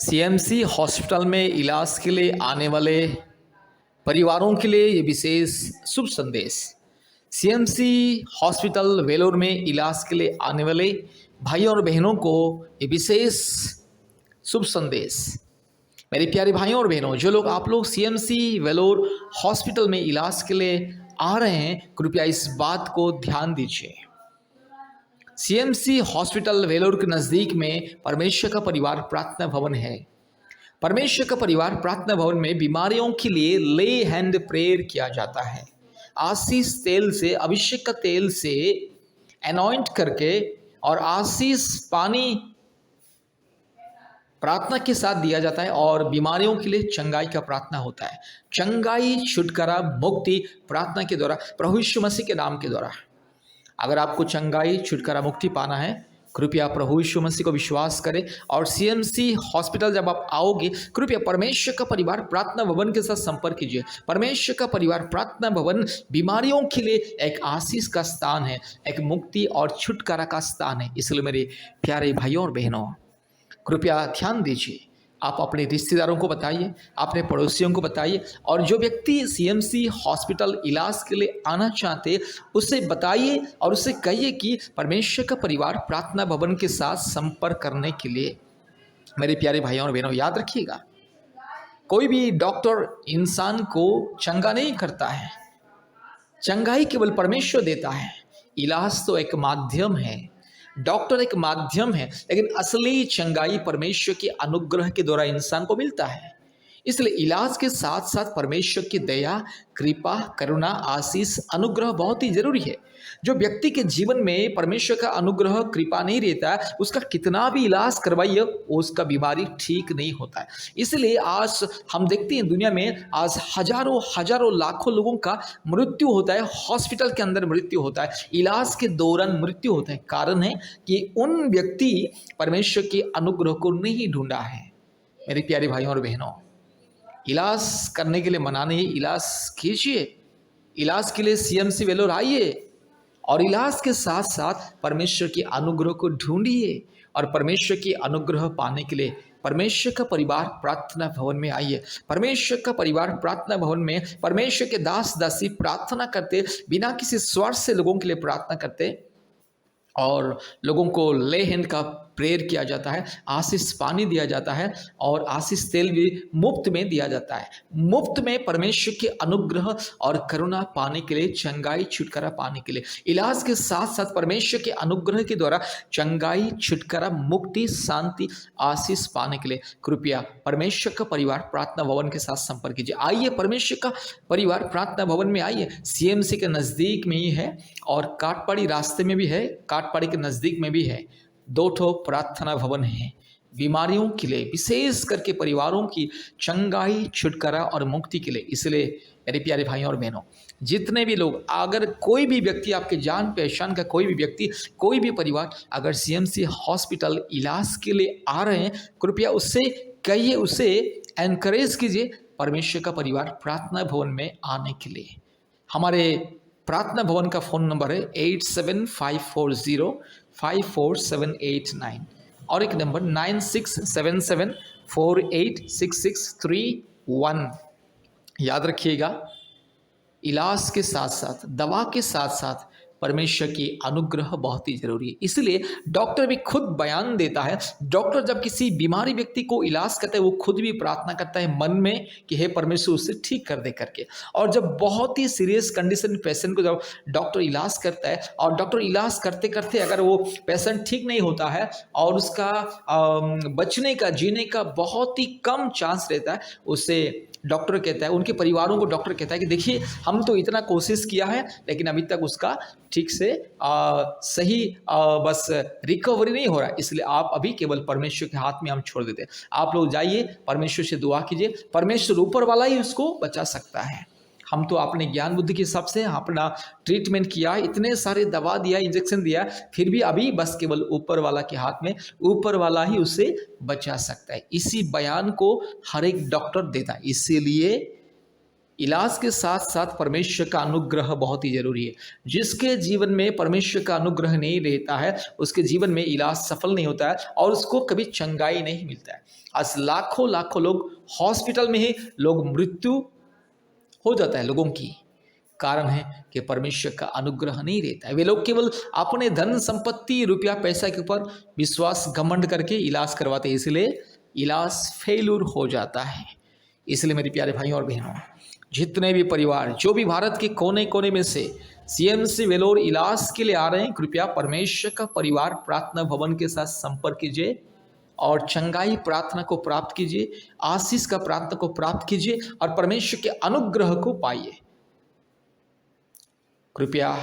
CMC hospital में इलाज के लिए आने वाले परिवारों के लिए ये विशेष शुभ संदेश। सीएमसी हॉस्पिटल वेलोर में इलाज के लिए आने वाले भाइयों और बहनों को ये विशेष शुभ संदेश। मेरे प्यारे भाइयों और बहनों, जो लोग आप लोग सीएमसी वेलोर हॉस्पिटल में इलाज के लिए आ रहे हैं, कृपया इस बात को ध्यान दीजिए। सीएमसी हॉस्पिटल वेलोर के नज़दीक में परमेश्वर का परिवार प्रार्थना भवन है। परमेश्वर का परिवार प्रार्थना भवन में बीमारियों के लिए ले हैंड प्रेयर किया जाता है। आशीष तेल से, अभिषेक का तेल से एनॉइंट करके और आशीष पानी प्रार्थना के साथ दिया जाता है और बीमारियों के लिए चंगाई का प्रार्थना होता है। चंगाई, छुटकारा, मुक्ति प्रार्थना के द्वारा, प्रभु यीशु मसीह के नाम के द्वारा। अगर आपको चंगाई, छुटकारा, मुक्ति पाना है, कृपया प्रभु यीशु मसीह को विश्वास करें और सीएमसी हॉस्पिटल जब आप आओगे, कृपया परमेश्वर का परिवार प्रार्थना भवन के साथ संपर्क कीजिए। परमेश्वर का परिवार प्रार्थना भवन बीमारियों के लिए एक आशीष का स्थान है, एक मुक्ति और छुटकारा का स्थान है। इसलिए मेरे प्यारे भाइयों और बहनों, कृपया ध्यान दीजिए। आप अपने रिश्तेदारों को बताइए, अपने पड़ोसियों को बताइए, और जो व्यक्ति सीएमसी हॉस्पिटल इलाज के लिए आना चाहते उसे बताइए और उसे कहिए कि परमेश्वर का परिवार प्रार्थना भवन के साथ संपर्क करने के लिए। मेरे प्यारे भाइयों और बहनों, याद रखिएगा, कोई भी डॉक्टर इंसान को चंगा नहीं करता है, चंगाई केवल परमेश्वर देता है। इलाज तो एक माध्यम है, डॉक्टर एक माध्यम है, लेकिन असली चंगाई परमेश्वर के अनुग्रह के द्वारा इंसान को मिलता है। इसलिए इलाज के साथ साथ परमेश्वर की दया, कृपा, करुणा, आशीष, अनुग्रह बहुत ही जरूरी है। जो व्यक्ति के जीवन में परमेश्वर का अनुग्रह, कृपा नहीं रहता है, उसका कितना भी इलाज करवाइए, उसका बीमारी ठीक नहीं होता है। इसलिए आज हम देखते हैं दुनिया में आज हजारों हजारों लाखों लोगों का मृत्यु होता है, हॉस्पिटल के अंदर मृत्यु होता है, इलाज के दौरान मृत्यु होता है। कारण है कि उन व्यक्ति परमेश्वर के अनुग्रह को नहीं ढूंढा है। मेरे प्यारे भाइयों और बहनों, इलाज करने के लिए मना नहीं, इलाज कीजिए, इलाज के लिए सीएमसी वेलोर आइए और इलाज के साथ साथ परमेश्वर के अनुग्रह को ढूंढिए और परमेश्वर की अनुग्रह पाने के लिए परमेश्वर का परिवार प्रार्थना भवन में आइए। परमेश्वर का परिवार प्रार्थना भवन में परमेश्वर के दास दासी प्रार्थना करते, बिना किसी स्वार्थ से लोगों के लिए प्रार्थना करते और लोगों को ले हैंड का प्रेयर किया जाता है, आशीष पानी दिया जाता है और आशीष तेल भी मुफ्त में दिया जाता है। मुफ्त में परमेश्वर के अनुग्रह और करुणा पाने के लिए, चंगाई, छुटकारा पाने के लिए, इलाज के साथ साथ परमेश्वर के अनुग्रह के द्वारा चंगाई, छुटकारा, मुक्ति, शांति, आशीष पाने के लिए कृपया परमेश्वर का परिवार प्रार्थना भवन के साथ संपर्क कीजिए। आइए, परमेश्वर का परिवार प्रार्थना भवन में आइए। सीएमसी के नज़दीक में ही है और काटपाड़ी रास्ते में भी है, काटपाड़ी के नज़दीक में भी है। 2 प्रार्थना भवन है बीमारियों के लिए, विशेष करके परिवारों की चंगाई, छुटकारा और मुक्ति के लिए। इसलिए मेरे प्यारे भाइयों और बहनों, जितने भी लोग, अगर कोई भी व्यक्ति, आपके जान पहचान का कोई भी व्यक्ति, कोई भी परिवार अगर सीएमसी हॉस्पिटल इलाज के लिए आ रहे हैं, कृपया उससे कहिए, उसे एनकरेज कीजिए परमेश्वर का परिवार प्रार्थना भवन में आने के लिए। हमारे प्रार्थना भवन का फ़ोन नंबर है 8754054789 और एक नंबर 9677486631। याद रखिएगा, इलाज के साथ साथ, दवा के साथ साथ परमेश्वर की अनुग्रह बहुत ही जरूरी है। इसलिए डॉक्टर भी खुद बयान देता है। डॉक्टर जब किसी बीमारी व्यक्ति को इलाज करता है, वो खुद भी प्रार्थना करता है मन में कि हे परमेश्वर उसे ठीक कर दे करके। और जब बहुत ही सीरियस कंडीशन पेशेंट को जब डॉक्टर इलाज करता है और डॉक्टर इलाज करते करते अगर वो पेशेंट ठीक नहीं होता है और उसका बचने का, जीने का बहुत ही कम चांस रहता है, उसे डॉक्टर कहता है, उनके परिवारों को डॉक्टर कहता है कि देखिए, हम तो इतना कोशिश किया है लेकिन अभी तक उसका ठीक से सही बस रिकवरी नहीं हो रहा है, इसलिए आप अभी केवल परमेश्वर के हाथ में हम छोड़ देते हैं। आप लोग जाइए, परमेश्वर से दुआ कीजिए, परमेश्वर ऊपर वाला ही उसको बचा सकता है। हम तो अपने ज्ञान बुद्धि के हिसाब से अपना ट्रीटमेंट किया, इतने सारे दवा दिया, इंजेक्शन दिया, फिर भी अभी बस केवल ऊपर वाला के हाथ में, ऊपर वाला ही उसे बचा सकता है। इसी बयान को हर एक डॉक्टर देता है। इसीलिए इलाज के साथ साथ परमेश्वर का अनुग्रह बहुत ही जरूरी है। जिसके जीवन में परमेश्वर का अनुग्रह नहीं रहता है, उसके जीवन में इलाज सफल नहीं होता है और उसको कभी चंगाई नहीं मिलता है। आज लाखों लाखों लोग हॉस्पिटल में ही लोग मृत्यु हो जाता है लोगों की। कारण है कि परमेश्वर का अनुग्रह नहीं रहता है। वे लोग केवल अपने धन संपत्ति रुपया पैसा के ऊपर विश्वास घमंड करके इलाज करवाते हैं, इसलिए इलाज फेल्यूर हो जाता है। इसलिए मेरे प्यारे भाइयों और बहनों, जितने भी परिवार जो भी भारत के कोने कोने में से सीएमसी वेलोर इलाज के लिए आ रहे हैं, कृपया परमेश्वर का परिवार प्रार्थना भवन के साथ संपर्क कीजिए और चंगाई प्रार्थना को प्राप्त कीजिए, आशीष का प्रार्थना को प्राप्त कीजिए और परमेश्वर के अनुग्रह को पाइए। कृपया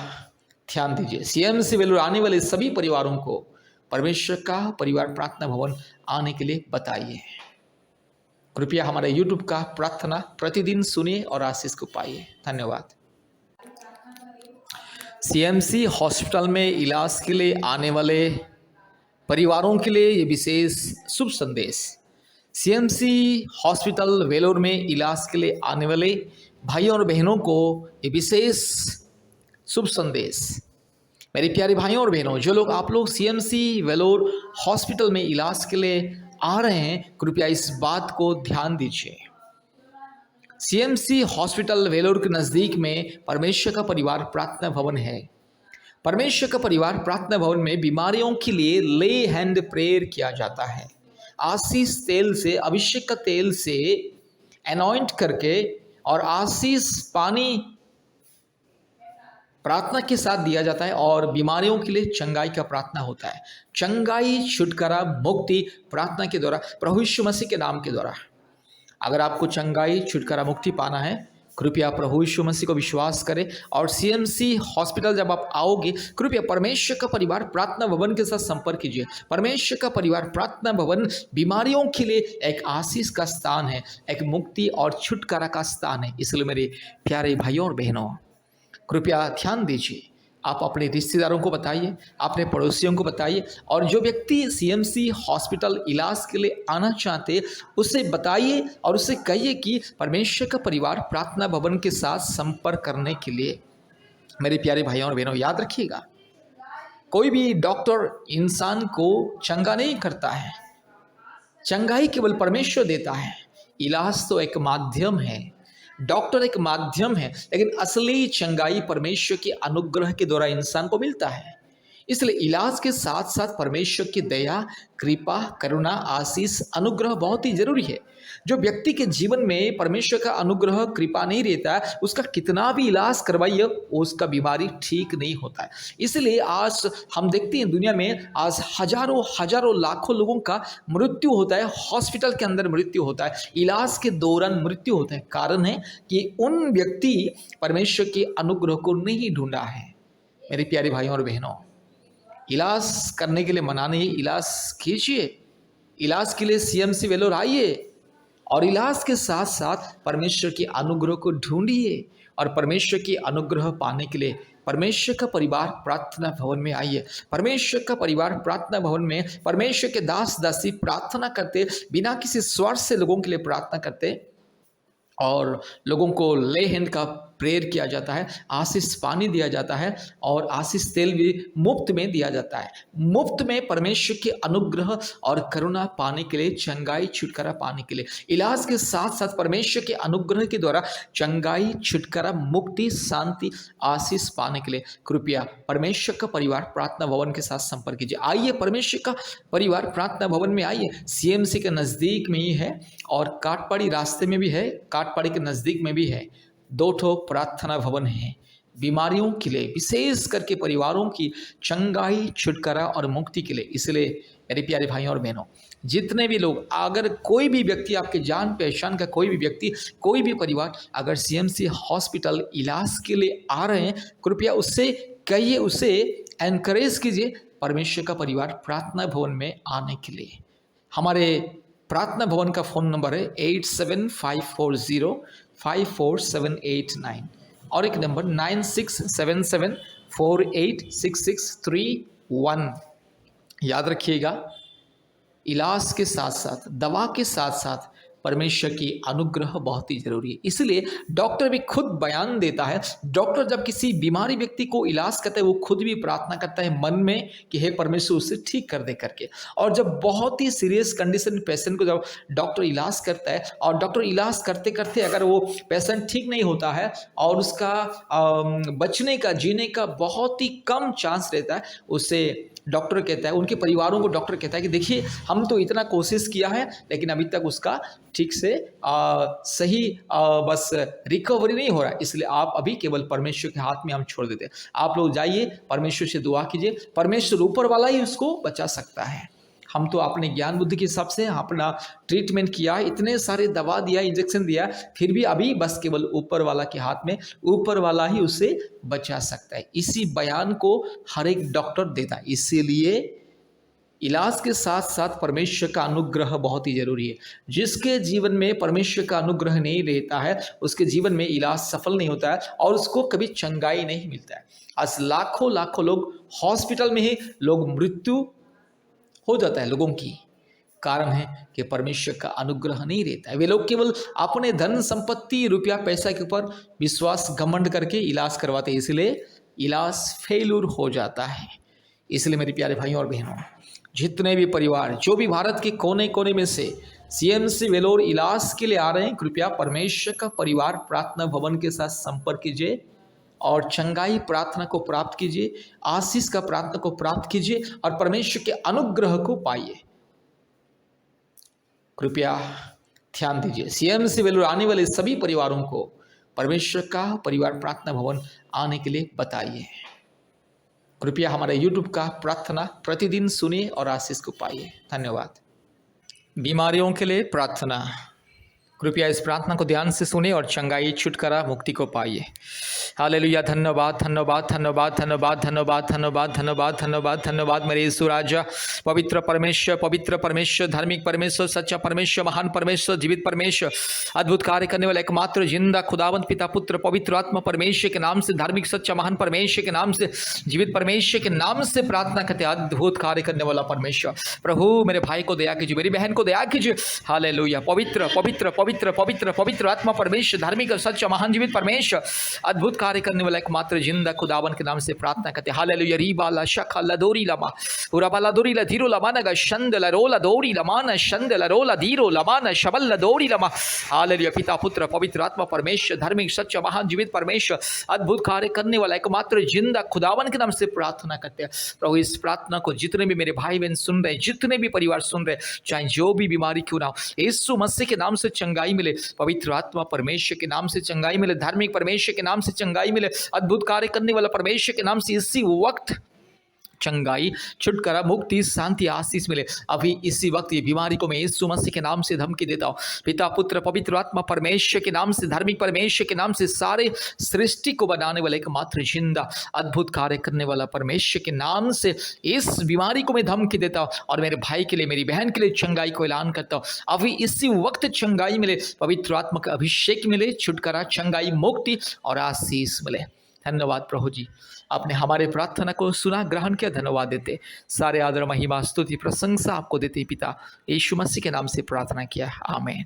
ध्यान दीजिए, सीएमसी वेलोर आने वाले सभी परिवारों को परमेश्वर का परिवार प्रार्थना भवन आने के लिए बताइए। कृपया हमारे YouTube का प्रार्थना प्रतिदिन सुनिए और आशीष को पाइए। धन्यवाद। सीएमसी हॉस्पिटल में इलाज के लिए आने वाले परिवारों के लिए ये विशेष शुभ संदेश। सीएमसी हॉस्पिटल वेलोर में इलाज के लिए आने वाले भाइयों और बहनों को ये विशेष शुभ संदेश। मेरे प्यारे भाइयों और बहनों, जो लोग आप लोग सीएमसी वेलोर हॉस्पिटल में इलाज के लिए आ रहे हैं, कृपया इस बात को ध्यान दीजिए। सीएमसी हॉस्पिटल वेलोर के नज़दीक में परमेश्वर का परिवार प्रार्थना भवन है। परमेश्वर का परिवार प्रार्थना भवन में बीमारियों के लिए ले हैंड प्रेयर किया जाता है। आशीष तेल से, अभिषेक का तेल से एनॉइंट करके और आशीष पानी प्रार्थना के साथ दिया जाता है और बीमारियों के लिए चंगाई का प्रार्थना होता है। चंगाई, छुटकारा, मुक्ति प्रार्थना के द्वारा, प्रभु यीशु मसीह के नाम के द्वारा। अगर आपको चंगाई, छुटकारा, मुक्ति पाना है, कृपया प्रभु यीशु मसीह को विश्वास करें और सीएमसी हॉस्पिटल जब आप आओगे, कृपया परमेश्वर का परिवार प्रार्थना भवन के साथ संपर्क कीजिए। परमेश्वर का परिवार प्रार्थना भवन बीमारियों के लिए एक आशीष का स्थान है, एक मुक्ति और छुटकारा का स्थान है। इसलिए मेरे प्यारे भाइयों और बहनों, कृपया ध्यान दीजिए। आप अपने रिश्तेदारों को बताइए, अपने पड़ोसियों को बताइए और जो व्यक्ति सीएमसी हॉस्पिटल इलाज के लिए आना चाहते उसे बताइए और उसे कहिए कि परमेश्वर का परिवार प्रार्थना भवन के साथ संपर्क करने के लिए। मेरे प्यारे भाइयों और बहनों, याद रखिएगा, कोई भी डॉक्टर इंसान को चंगा नहीं करता है, चंगाई केवल परमेश्वर देता है। इलाज तो एक माध्यम है, डॉक्टर एक माध्यम है, लेकिन असली चंगाई परमेश्वर के अनुग्रह के द्वारा इंसान को मिलता है। इसलिए इलाज के साथ साथ परमेश्वर की दया, कृपा, करुणा, आशीष, अनुग्रह बहुत ही जरूरी है। जो व्यक्ति के जीवन में परमेश्वर का अनुग्रह, कृपा नहीं रहता है, उसका कितना भी इलाज करवाइए, उसका बीमारी ठीक नहीं होता है। इसलिए आज हम देखते हैं दुनिया में आज हजारों हजारों लाखों लोगों का मृत्यु होता है, हॉस्पिटल के अंदर मृत्यु होता है, इलाज के दौरान मृत्यु होता है। कारण है कि उन व्यक्ति परमेश्वर के अनुग्रह को नहीं ढूंढा है। मेरे प्यारे भाइयों और बहनों, इलाज करने के लिए मना नहीं, इलाज कीजिए, इलाज के लिए सीएमसी वेलोर आइए और इलाज के साथ साथ परमेश्वर के अनुग्रह को ढूंढिए और परमेश्वर की अनुग्रह पाने के लिए परमेश्वर का परिवार प्रार्थना भवन में आइए। परमेश्वर का परिवार प्रार्थना भवन में परमेश्वर के दास दासी प्रार्थना करते, बिना किसी स्वार्थ से लोगों के लिए प्रार्थना करते और लोगों को ले हैंड का प्रेयर किया जाता है, आशीष पानी दिया जाता है और आशीष तेल भी मुफ्त में दिया जाता है। मुफ्त में परमेश्वर के अनुग्रह और करुणा पाने के लिए, चंगाई, छुटकारा पाने के लिए, इलाज के साथ साथ परमेश्वर के अनुग्रह के द्वारा चंगाई, छुटकारा, मुक्ति, शांति, आशीष पाने के लिए कृपया परमेश्वर का परिवार प्रार्थना भवन के साथ संपर्क कीजिए। आइए, परमेश्वर का परिवार प्रार्थना भवन में आइए। सीएमसी के नज़दीक में ही है और काटपाड़ी रास्ते में भी है, काटपाड़ी के नज़दीक में भी है। 2 ठो प्रार्थना भवन है बीमारियों के लिए, विशेष करके परिवारों की चंगाई, छुटकारा और मुक्ति के लिए। इसलिए मेरे प्यारे भाइयों और बहनों, जितने भी लोग, अगर कोई भी व्यक्ति, आपके जान पहचान का कोई भी व्यक्ति, कोई भी परिवार अगर सीएमसी हॉस्पिटल इलाज के लिए आ रहे हैं, कृपया उससे कहिए, उसे एनकरेज कीजिए परमेश्वर का परिवार प्रार्थना भवन में आने के लिए। हमारे प्रार्थना भवन का फ़ोन नंबर है 8754054789 और एक नंबर 9677486631। याद रखिएगा, इलाज के साथ साथ, दवा के साथ साथ परमेश्वर की अनुग्रह बहुत ही जरूरी है। इसलिए डॉक्टर भी खुद बयान देता है, डॉक्टर जब किसी बीमारी व्यक्ति को इलाज करता है वो खुद भी प्रार्थना करता है मन में कि हे परमेश्वर उसे ठीक कर दे करके। और जब बहुत ही सीरियस कंडीशन पेशेंट को जब डॉक्टर इलाज करता है और डॉक्टर इलाज करते करते अगर वो पेशेंट ठीक नहीं होता है और उसका बचने का जीने का बहुत ही कम चांस रहता है, उसे डॉक्टर कहता है, उनके परिवारों को डॉक्टर कहता है कि देखिए हम तो इतना कोशिश किया है लेकिन अभी तक उसका ठीक से सही बस रिकवरी नहीं हो रहा है, इसलिए आप अभी केवल परमेश्वर के हाथ में हम छोड़ देते हैं। आप लोग जाइए, परमेश्वर से दुआ कीजिए, परमेश्वर ऊपर वाला ही उसको बचा सकता है। हम तो अपने ज्ञान बुद्धि के हिसाब से अपना ट्रीटमेंट किया, इतने सारे दवा दिया, इंजेक्शन दिया, फिर भी अभी बस केवल ऊपर वाला के हाथ में, ऊपर वाला ही उसे बचा सकता है। इसी बयान को हर एक डॉक्टर देता है। इसीलिए इलाज के साथ साथ परमेश्वर का अनुग्रह बहुत ही जरूरी है। जिसके जीवन में परमेश्वर का अनुग्रह नहीं रहता है उसके जीवन में इलाज सफल नहीं होता है और उसको कभी चंगाई नहीं मिलता है। आज लाखों लाखों लोग हॉस्पिटल में ही लोग मृत्यु हो जाता है लोगों की, कारण है कि परमेश्वर का अनुग्रह नहीं रहता है। वे लोग केवल अपने धन संपत्ति रुपया पैसा के ऊपर विश्वास घमंड करके इलाज करवाते हैं, इसलिए इलाज फेल्यूर हो जाता है। इसलिए मेरे प्यारे भाइयों और बहनों, जितने भी परिवार जो भी भारत के कोने कोने में से CMC वेलोर इलाज के लिए आ रहे हैं, कृपया परमेश्वर का परिवार प्रार्थना भवन के साथ संपर्क कीजिए और चंगाई प्रार्थना को प्राप्त कीजिए, आशीष का प्रार्थना को प्राप्त कीजिए और परमेश्वर के अनुग्रह को पाइए। कृपया ध्यान दीजिए, CMC वेलूर आने वाले सभी परिवारों को परमेश्वर का परिवार प्रार्थना भवन आने के लिए बताइए। कृपया हमारे YouTube का प्रार्थना प्रतिदिन सुनिए और आशीष को पाइए। धन्यवाद। बीमारियों के लिए प्रार्थना, कृपया इस प्रार्थना को ध्यान से सुने और चंगाई छुटकारा मुक्ति को पाइए। हालेलुया। धन्यवाद धन्यवाद धन्यवाद धन्यवाद धन्यवाद धन्यवाद धन्यवाद धन्यवाद धन्यवाद मेरे यीशु राजा, पवित्र परमेश्वर, धार्मिक परमेश्वर, सच्चा परमेश्वर, महान परमेश्वर, जीवित परमेश्वर, अद्भुत कार्य करने वाला एकमात्र जिंदा खुदावंत पिता पुत्र पवित्र आत्मा परमेश्वर के नाम से, धार्मिक सच्चा महान परमेश्वर के नाम से, जीवित परमेश्वर के नाम से प्रार्थना करते, अद्भुत कार्य करने वाला परमेश्वर प्रभु मेरे भाई को दया कीजिए, मेरी बहन को दया कीजिए। हालेलुया। पवित्र पवित्र पवित्र पवित्र पवित्र आत्मा परमेश्वर, धार्मिक सच्चा महान जीवित परमेश्वर, अद्भुत कार्य करने वाला एकमात्र जिंदा खुदावन के नाम से प्रार्थना करते। हालेलुया। रीबाला शखा लदोरी लमा उराबाला दोरी लधीरो लमाना शंद लरोला दोरी लमाना शंद लरोला धीरो लमाना शबल लदोरी लमा। हालेलुया। पिता पुत्र पवित्र आत्मा परमेश्वर, धार्मिक सच्चा महान जीवित परमेश्वर, अद्भुत कार्य करने वाला एकमात्र जिंदा खुदावन के नाम से प्रार्थना करते हैं। प्रभु इस प्रार्थना को जितने भी मेरे भाई बहन सुन रहे, जितने भी परिवार सुन रहे, चाहे जो भी बीमारी क्यों ना हो, यीशु मसीह के नाम से चंगाई मिले, पवित्र आत्मा परमेश्वर के नाम से चंगाई मिले, धार्मिक परमेश्वर के नाम से चंगाई मिले, अद्भुत कार्य करने वाला परमेश्वर के नाम से इसी वक्त चंगाई छुटकारा मुक्ति शांति आशीष मिले। अभी इसी वक्त ये बीमारी को मैं यीशु मसीह के नाम से धमकी देता हूँ। पिता पुत्र पवित्र आत्मा परमेश्वर के नाम से, धार्मिक परमेश्वर के नाम से, सारे सृष्टि को बनाने वाले एकमात्र जिंदा अद्भुत कार्य करने वाला परमेश्वर के नाम से इस बीमारी को मैं धमकी देता हूँ और मेरे भाई के लिए, मेरी बहन के लिए चंगाई को ऐलान करता हूँ। अभी इसी वक्त चंगाई मिले, पवित्र आत्मा का अभिषेक मिले, छुटकारा, चंगाई, मुक्ति और आशीष मिले। धन्यवाद प्रभु जी, आपने हमारे प्रार्थना को सुना, ग्रहण किया, धन्यवाद देते। सारे आदर महिमा स्तुति प्रशंसा आपको देते पिता यीशु मसीह के नाम से प्रार्थना किया, आमीन।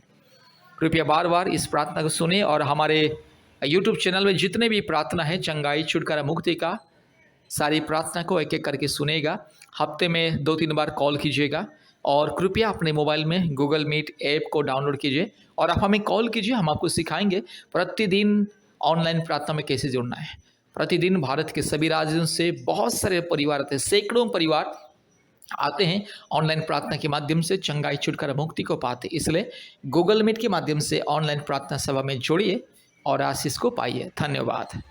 कृपया बार बार इस प्रार्थना को सुने और हमारे YouTube चैनल में जितने भी प्रार्थना है चंगाई छुटकारा मुक्ति का, सारी प्रार्थना को एक एक करके सुनेगा। हफ्ते में 2-3 बार कॉल कीजिएगा और कृपया अपने मोबाइल में गूगल मीट ऐप को डाउनलोड कीजिए और आप हमें कॉल कीजिए, हम आपको सिखाएंगे प्रतिदिन ऑनलाइन प्रार्थना में कैसे जुड़ना है। प्रतिदिन भारत के सभी राज्यों से बहुत सारे परिवार आते हैं, सैकड़ों परिवार आते हैं ऑनलाइन प्रार्थना के माध्यम से चंगाई छुटकारा मुक्ति को पाते। इसलिए गूगल मीट के माध्यम से ऑनलाइन प्रार्थना सभा में जुड़िए और आशीष को पाइए। धन्यवाद।